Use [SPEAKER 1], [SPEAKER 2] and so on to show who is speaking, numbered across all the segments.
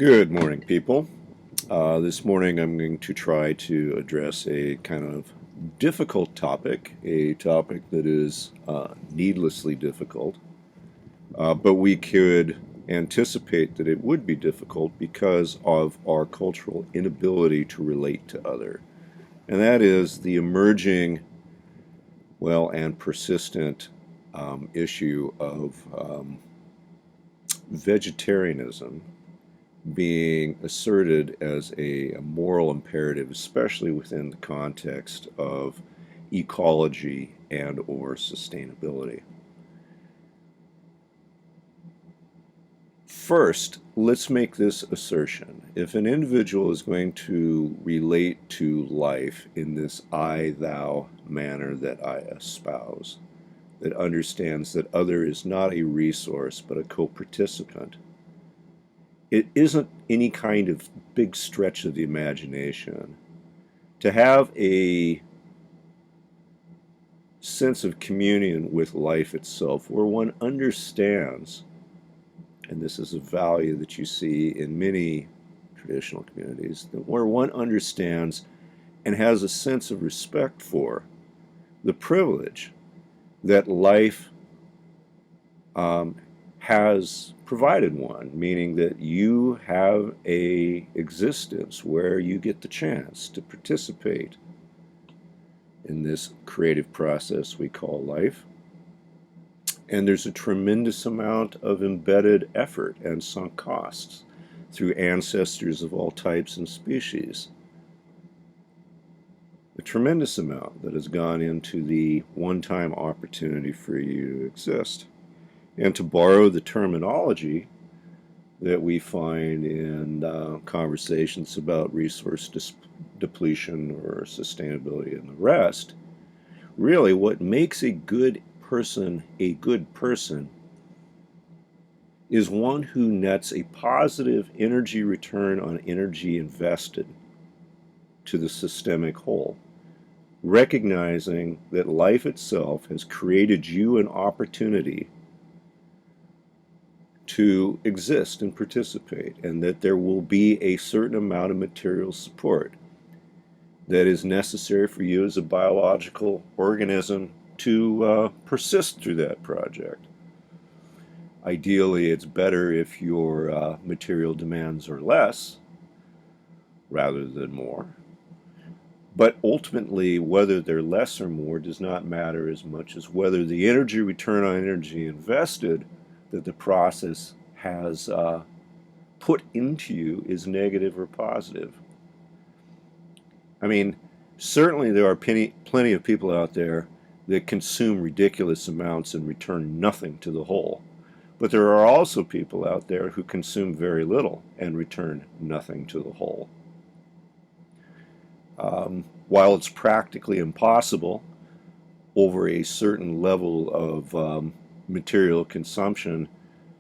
[SPEAKER 1] Good morning, people. This morning I'm going to try to address a kind of difficult topic, a topic that is needlessly difficult, but we could anticipate that it would be difficult because of our cultural inability to relate to other. And that is the emerging, and persistent issue of vegetarianism being asserted as a moral imperative, especially within the context of ecology and or sustainability. First, let's make this assertion. If an individual is going to relate to life in this I-thou manner that I espouse, that understands that other is not a resource but a co-participant, it isn't any kind of big stretch of the imagination to have a sense of communion with life itself where one understands, and this is a value that you see in many traditional communities, that where one understands and has a sense of respect for the privilege that life has provided one, meaning that you have a existence where you get the chance to participate in this creative process we call life. And there's a tremendous amount of embedded effort and sunk costs through ancestors of all types and species. A tremendous amount that has gone into the one-time opportunity for you to exist. And to borrow the terminology that we find in conversations about resource depletion or sustainability and the rest, really what makes a good person is one who nets a positive energy return on energy invested to the systemic whole, recognizing that life itself has created you an opportunity to exist and participate, and that there will be a certain amount of material support that is necessary for you as a biological organism to persist through that project. Ideally, it's better if your material demands are less rather than more. But ultimately, whether they're less or more does not matter as much as whether the energy return on energy invested that the process has put into you is negative or positive. I mean, certainly there are plenty of people out there that consume ridiculous amounts and return nothing to the whole. But there are also people out there who consume very little and return nothing to the whole. While it's practically impossible over a certain level of material consumption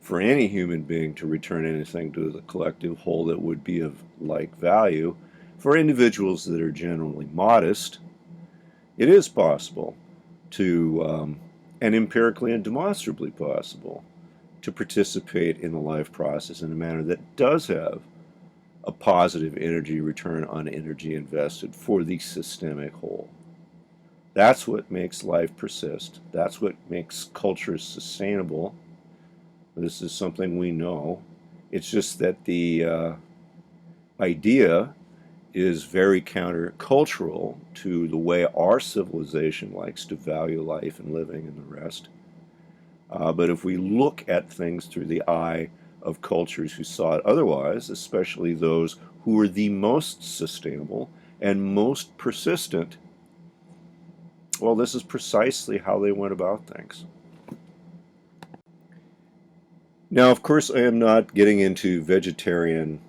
[SPEAKER 1] for any human being to return anything to the collective whole that would be of like value, for individuals that are generally modest, it is possible to, and empirically and demonstrably possible, to participate in the life process in a manner that does have a positive energy return on energy invested for the systemic whole. That's what makes life persist. That's what makes cultures sustainable. This is something we know. It's just that the idea is very countercultural to the way our civilization likes to value life and living and the rest. But if we look at things through the eye of cultures who saw it otherwise, especially those who were the most sustainable and most persistent, well, this is precisely how they went about things. Now, of course, I am not getting into vegetarian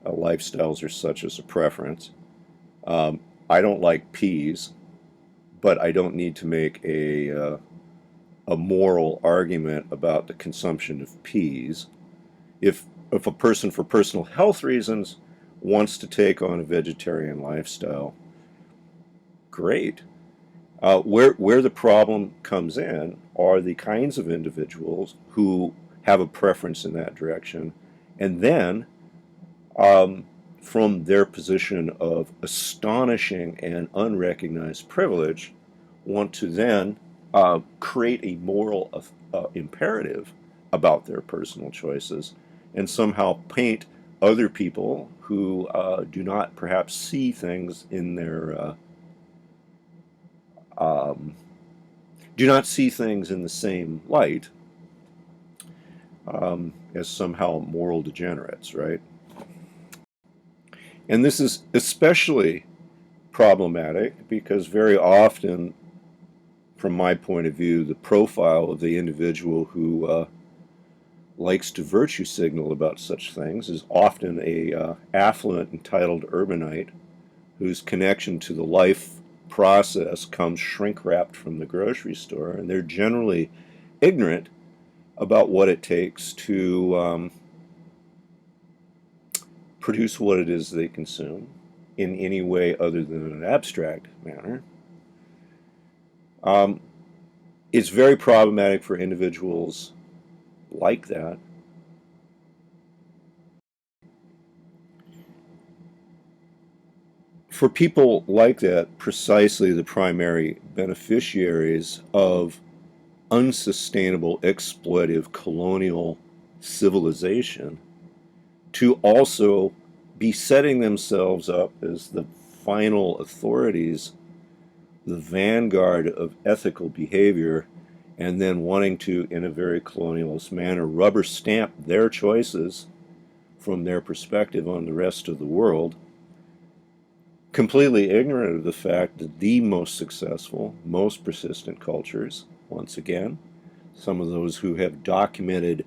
[SPEAKER 1] lifestyles or such as a preference. I don't like peas, but I don't need to make a moral argument about the consumption of peas. If a person, for personal health reasons, wants to take on a vegetarian lifestyle, great. Where the problem comes in are the kinds of individuals who have a preference in that direction, and then um, from their position of astonishing and unrecognized privilege, want to then create a moral imperative about their personal choices and somehow paint other people who do not perhaps see things in their um, do not see things in the same light as somehow moral degenerates, right? And this is especially problematic because very often, from my point of view, the profile of the individual who likes to virtue signal about such things is often a affluent, entitled urbanite whose connection to the life process comes shrink wrapped from the grocery store, and they're generally ignorant about what it takes to produce what it is they consume in any way other than an abstract manner. Um, it's very problematic for individuals like that. For people like that, precisely the primary beneficiaries of unsustainable, exploitive, colonial civilization, to also be setting themselves up as the final authorities, the vanguard of ethical behavior, and then wanting to, in a very colonialist manner, rubber stamp their choices from their perspective on the rest of the world, completely ignorant of the fact that the most successful, most persistent cultures, once again, some of those who have documented,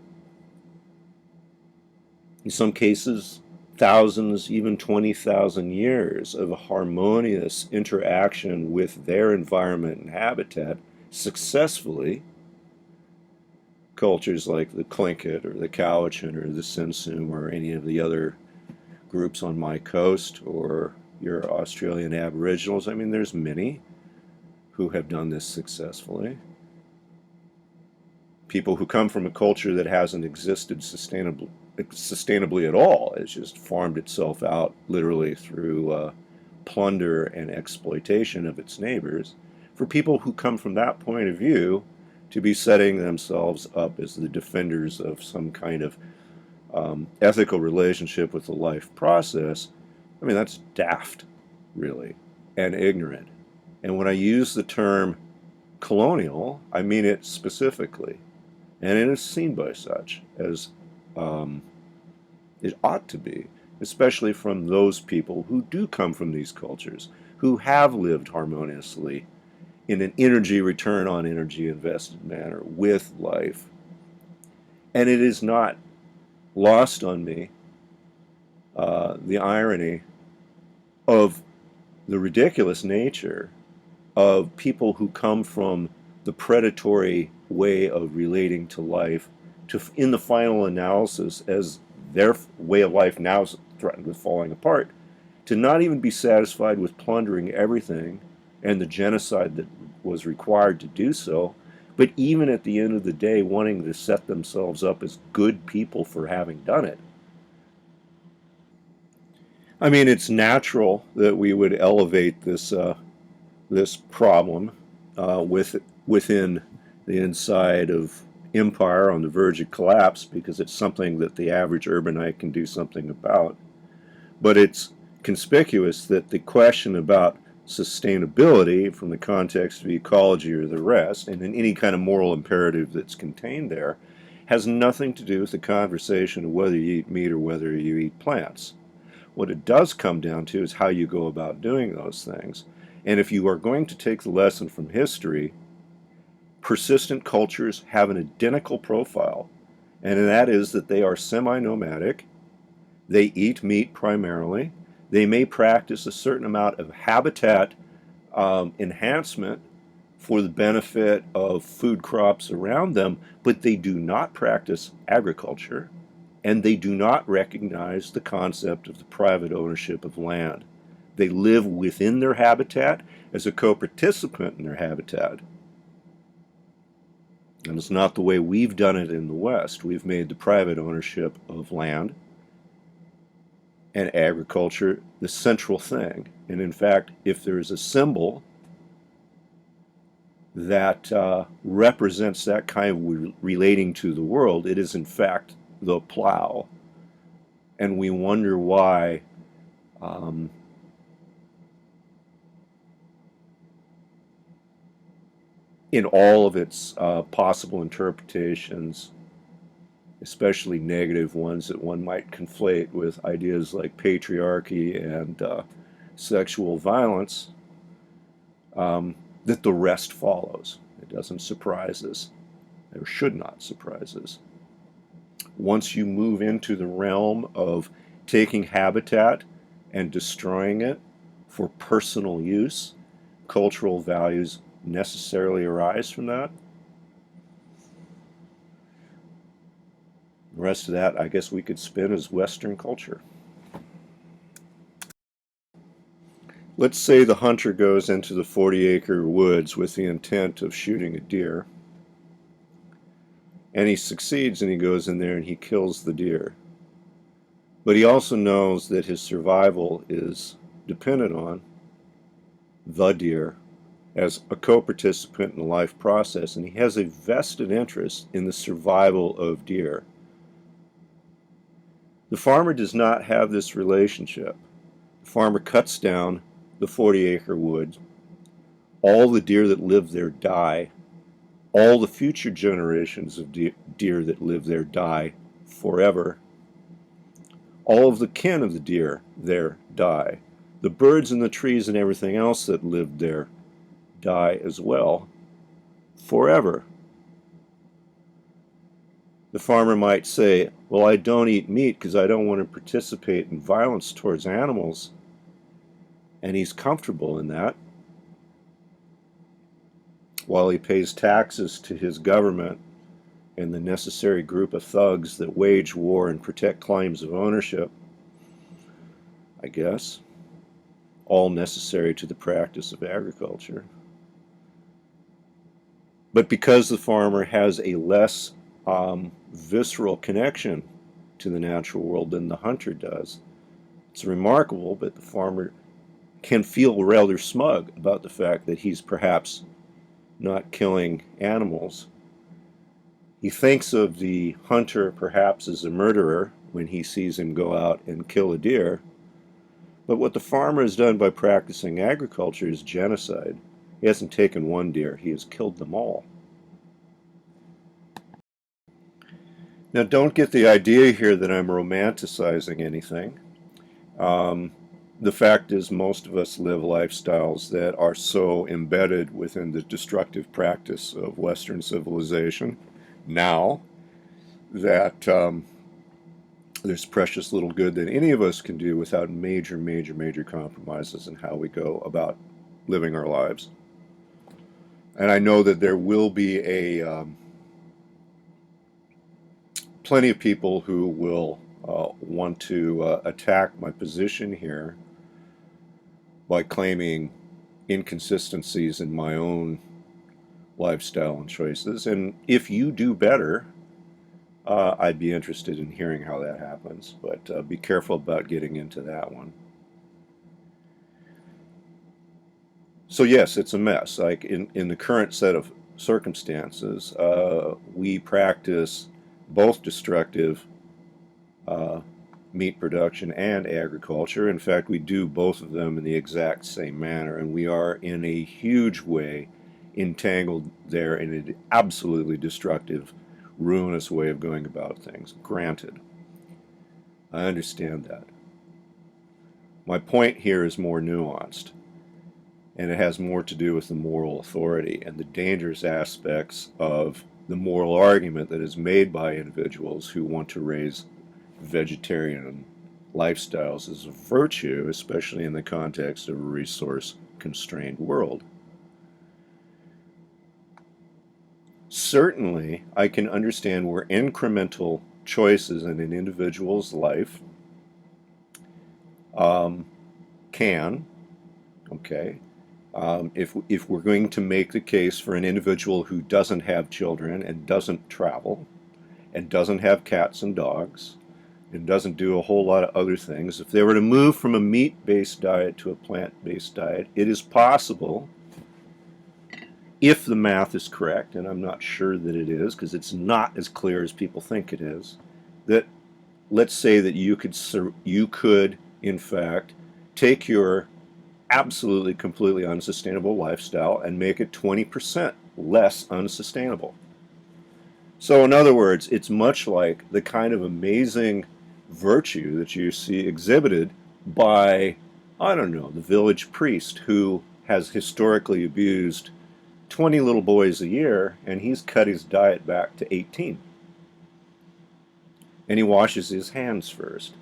[SPEAKER 1] in some cases, thousands, even 20,000 years of a harmonious interaction with their environment and habitat successfully, cultures like the Tlingit or the Cowichan or the Sinsum or any of the other groups on my coast or your Australian Aboriginals. I mean, there's many who have done this successfully. People who come from a culture that hasn't existed sustainably at all. It's just farmed itself out literally through plunder and exploitation of its neighbors. For people who come from that point of view, to be setting themselves up as the defenders of some kind of ethical relationship with the life process, I mean, that's daft, really, and ignorant. And when I use the term colonial, I mean it specifically. And it is seen by such as um, it ought to be, especially from those people who do come from these cultures, who have lived harmoniously in an energy return on energy invested manner with life. And it is not lost on me the irony of the ridiculous nature of people who come from the predatory way of relating to life to, in the final analysis, as their way of life now is threatened with falling apart, to not even be satisfied with plundering everything and the genocide that was required to do so, but even at the end of the day wanting to set themselves up as good people for having done it. I mean, it's natural that we would elevate this problem within the inside of empire on the verge of collapse because it's something that the average urbanite can do something about. But it's conspicuous that the question about sustainability from the context of ecology or the rest, and in any kind of moral imperative that's contained there, has nothing to do with the conversation of whether you eat meat or whether you eat plants. What it does come down to is how you go about doing those things. And if you are going to take the lesson from history, persistent cultures have an identical profile, and that is that they are semi-nomadic, they eat meat primarily, they may practice a certain amount of habitat enhancement for the benefit of food crops around them, but they do not practice agriculture, and they do not recognize the concept of the private ownership of land. They live within their habitat as a co-participant in their habitat. And it's not the way we've done it in the West. We've made the private ownership of land and agriculture the central thing. And in fact, if there's a symbol that represents that kind of relating to the world, it is in fact the plow. And we wonder why in all of its possible interpretations, especially negative ones that one might conflate with ideas like patriarchy and sexual violence, that the rest follows. It doesn't surprise us, or should not surprise us. Once you move into the realm of taking habitat and destroying it for personal use, cultural values necessarily arise from that. The rest of that, I guess we could spin as Western culture. Let's say the hunter goes into the 40-acre woods with the intent of shooting a deer, and he succeeds, and he goes in there and he kills the deer. But he also knows that his survival is dependent on the deer as a co-participant in the life process, and he has a vested interest in the survival of deer. The farmer does not have this relationship. The farmer cuts down the 40-acre wood. All the deer that live there die. All the future generations of deer that live there die forever. All of the kin of the deer there die. The birds and the trees and everything else that lived there die as well, forever. The farmer might say, well, I don't eat meat because I don't want to participate in violence towards animals. And he's comfortable in that, while he pays taxes to his government and the necessary group of thugs that wage war and protect claims of ownership, I guess, all necessary to the practice of agriculture. But because the farmer has a less visceral connection to the natural world than the hunter does, it's remarkable, but the farmer can feel rather smug about the fact that he's perhaps not killing animals. He thinks of the hunter perhaps as a murderer when he sees him go out and kill a deer. But what the farmer has done by practicing agriculture is genocide. He hasn't taken one deer, he has killed them all. Now, don't get the idea here that I'm romanticizing anything. The fact is, most of us live lifestyles that are so embedded within the destructive practice of Western civilization now that there's precious little good that any of us can do without major compromises in how we go about living our lives. And I know that there will be plenty of people who will want to attack my position here by claiming inconsistencies in my own lifestyle and choices. And if you do better, I'd be interested in hearing how that happens, but be careful about getting into that one. So yes, it's a mess. Like in the current set of circumstances, we practice both destructive meat production and agriculture. In fact, we do both of them in the exact same manner, and we are in a huge way entangled there in an absolutely destructive, ruinous way of going about things. Granted, I understand that. My point here is more nuanced, and it has more to do with the moral authority and the dangerous aspects of the moral argument that is made by individuals who want to raise vegetarian lifestyles as a virtue, especially in the context of a resource-constrained world. Certainly, I can understand where incremental choices in an individual's life if we're going to make the case for an individual who doesn't have children and doesn't travel and doesn't have cats and dogs and doesn't do a whole lot of other things. If they were to move from a meat-based diet to a plant-based diet, it is possible, if the math is correct, and I'm not sure that it is because it's not as clear as people think it is, that let's say that you could in fact take your absolutely completely unsustainable lifestyle and make it 20% less unsustainable. So in other words, it's much like the kind of amazing virtue that you see exhibited by, I don't know, the village priest who has historically abused 20 little boys a year, and he's cut his diet back to 18. And he washes his hands first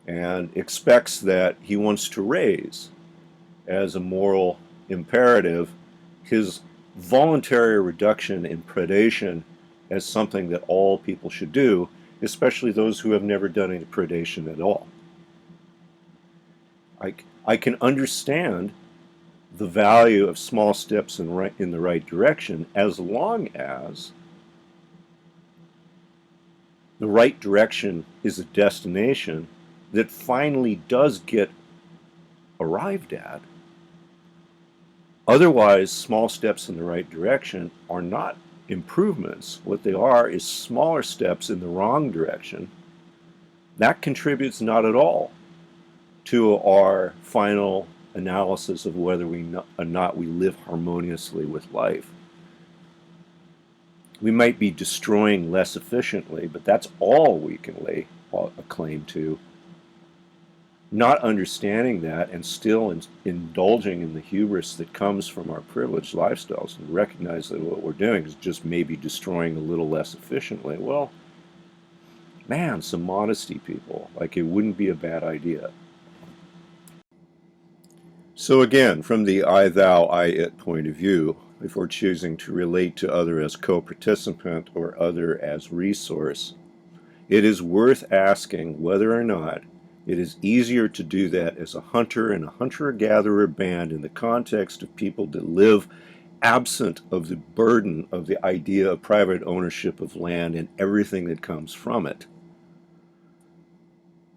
[SPEAKER 1] and expects that he wants to raise, as a moral imperative, his voluntary reduction in predation as something that all people should do, especially those who have never done any predation at all. I can understand the value of small steps in the right direction as long as the right direction is a destination that finally does get arrived at. Otherwise, small steps in the right direction are not improvements. What they are is smaller steps in the wrong direction. That contributes not at all to our final analysis of whether or not we live harmoniously with life. We might be destroying less efficiently, but that's all we can lay a claim to. Not understanding that and still indulging in the hubris that comes from our privileged lifestyles and recognize that what we're doing is just maybe destroying a little less efficiently. Well, man, some modesty, people. Like, it wouldn't be a bad idea. So again, from the I, thou, I, it point of view, if we're choosing to relate to other as co-participant or other as resource, it is worth asking whether or not it is easier to do that as a hunter and a hunter-gatherer band in the context of people that live absent of the burden of the idea of private ownership of land and everything that comes from it,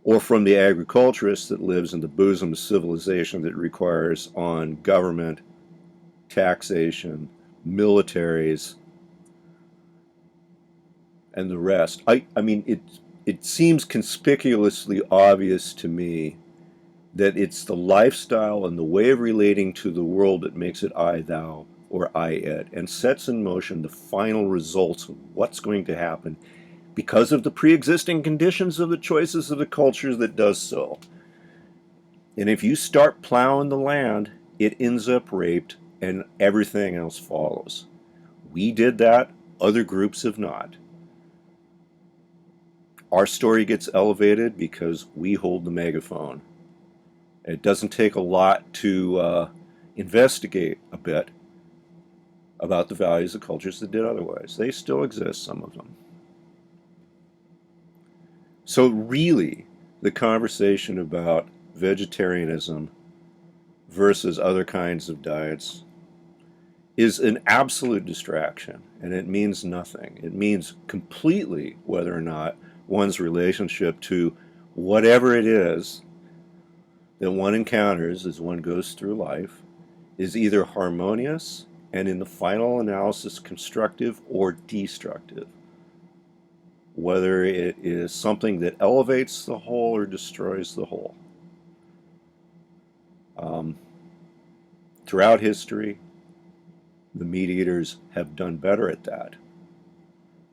[SPEAKER 1] or from the agriculturist that lives in the bosom of civilization that requires on government, taxation, militaries, and the rest. I mean, it seems conspicuously obvious to me that it's the lifestyle and the way of relating to the world that makes it I, thou, or I, it, and sets in motion the final results of what's going to happen because of the pre-existing conditions of the choices of the cultures that does so. And if you start plowing the land, it ends up raped and everything else follows. We did that, other groups have not. Our story gets elevated because we hold the megaphone. It doesn't take a lot to investigate a bit about the values of cultures that did otherwise. They still exist, some of them. So really, the conversation about vegetarianism versus other kinds of diets is an absolute distraction, and it means nothing. It means completely whether or not one's relationship to whatever it is that one encounters as one goes through life is either harmonious and in the final analysis constructive or destructive. Whether it is something that elevates the whole or destroys the whole. Throughout history, the meat eaters have done better at that.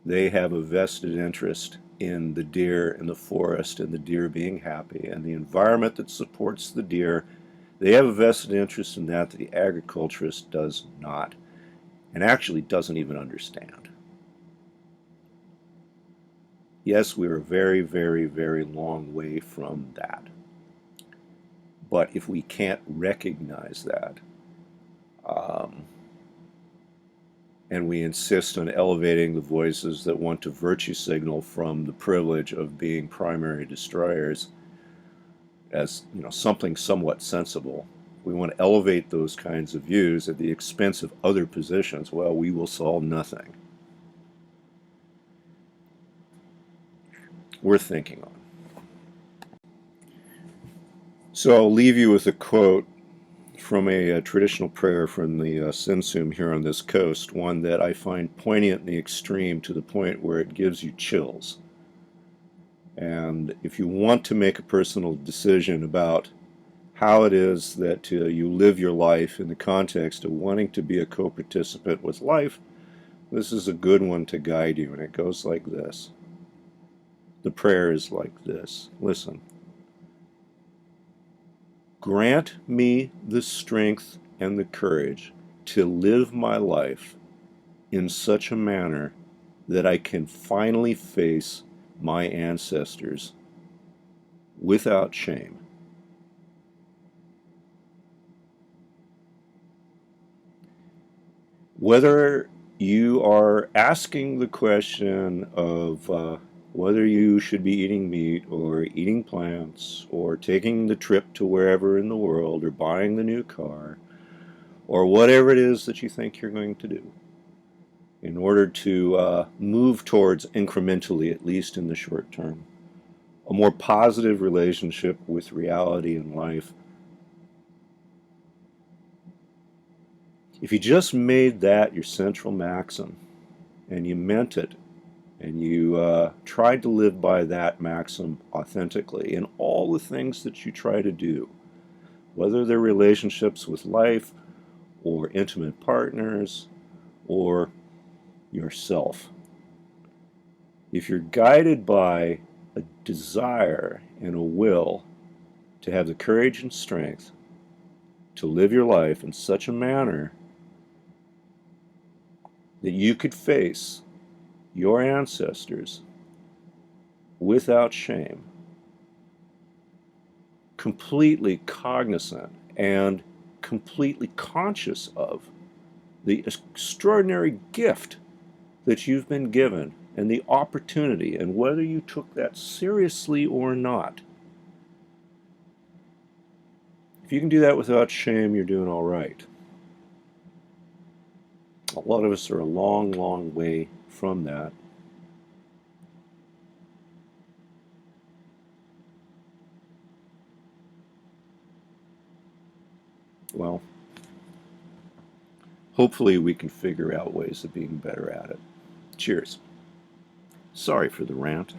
[SPEAKER 1] They have a vested interest in the deer in the forest and the deer being happy and the environment that supports the deer. They have a vested interest in that the agriculturist does not, and actually doesn't even understand. Yes, we're a very, very, very long way from that. But if we can't recognize that, and we insist on elevating the voices that want to virtue signal from the privilege of being primary destroyers as, you know, something somewhat sensible, we want to elevate those kinds of views at the expense of other positions, well, we will solve nothing. worth thinking on. So I'll leave you with a quote from a traditional prayer from the Sinsum here on this coast, one that I find poignant in the extreme to the point where it gives you chills. And if you want to make a personal decision about how it is that you live your life in the context of wanting to be a co-participant with life, this is a good one to guide you, and it goes like this. The prayer is like this. Listen. Grant me the strength and the courage to live my life in such a manner that I can finally face my ancestors without shame. Whether you are asking the question of whether you should be eating meat or eating plants or taking the trip to wherever in the world or buying the new car or whatever it is that you think you're going to do in order to move towards incrementally, at least in the short term, a more positive relationship with reality and life. If you just made that your central maxim and you meant it and you tried to live by that maxim authentically in all the things that you try to do, whether they're relationships with life or intimate partners or yourself, if you're guided by a desire and a will to have the courage and strength to live your life in such a manner that you could face your ancestors without shame, completely cognizant and completely conscious of the extraordinary gift that you've been given and the opportunity, and whether you took that seriously or not. If you can do that without shame, you're doing all right. A lot of us are a long, long way from that. Well, hopefully we can figure out ways of being better at it. Cheers. Sorry for the rant.